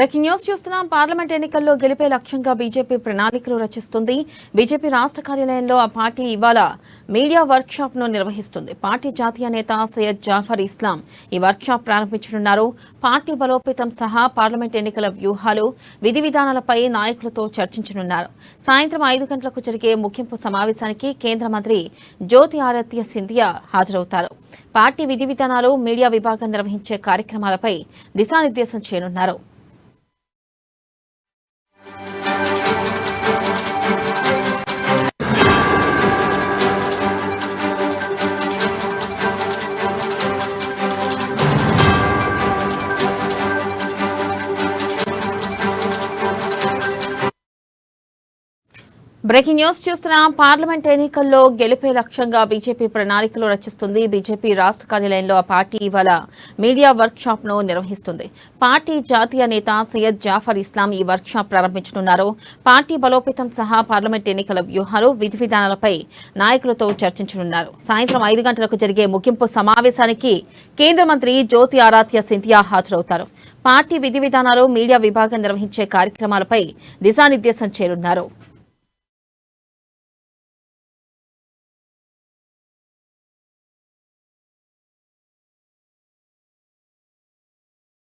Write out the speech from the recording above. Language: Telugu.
బ్రేకింగ్ న్యూస్ చూస్తున్నాం. పార్లమెంట్ ఎన్నికల్లో గెలిపే లక్ష్యంగా బీజేపీ ప్రణాళికలు రచిస్తుంది. బీజేపీ రాష్ట్ర కార్యాలయంలో ఆ పార్టీ ఇవాళ మీడియా వర్క్ షాప్ ను నిర్వహిస్తుంది. పార్టీ జాతీయ నేత సయ్యద్ జాఫర్ ఇస్లాం ఈ వర్క్ షాప్ ప్రారంభించనున్నారు. పార్టీ బలోపేతం సహా పార్లమెంట్ ఎన్నికల వ్యూహాలు, విధి విధానాలపై నాయకులతో చర్చించనున్నారు. సాయంత్రం 5 గంటలకు జరిగే ముగింపు సమావేశానికి కేంద్ర మంత్రి జ్యోతి ఆదిత్య సింధియా హాజరవుతారు. పార్టీ విధి విధానాలు, మీడియా విభాగం నిర్వహించే కార్యక్రమాలపై దిశానిర్దేశం చేయనున్నారు. బ్రేకింగ్ న్యూస్ చూస్తున్నాం. పార్లమెంట్ ఎన్నికల్లో గెలిపే లక్ష్యంగా బీజేపీ ప్రణాళికలు రచిస్తుంది. బీజేపీ రాష్ట్ర కార్యాలయంలో ఆ పార్టీ ఇవాళ మీడియా వర్క్ షాప్ ను నిర్వహిస్తుంది. పార్టీ జాతీయ నేత సయ్యద్ జాఫర్ ఇస్లాం ఈ వర్క్ షాప్ ప్రారంభించనున్నారు. పార్టీ బలోపేతం సహా పార్లమెంట్ ఎన్నికల వ్యూహాలు, విధి విధానాలపై నాయకులతో చర్చించనున్నారు. సాయంత్రం 5 గంటలకు జరిగే ముగింపు సమావేశానికి కేంద్ర మంత్రి జ్యోతి ఆదిత్య సింధియా హాజరవుతారు. పార్టీ విధి విధానాలు, మీడియా విభాగం నిర్వహించే కార్యక్రమాలపై దిశానిర్దేశం చేయనున్నారు.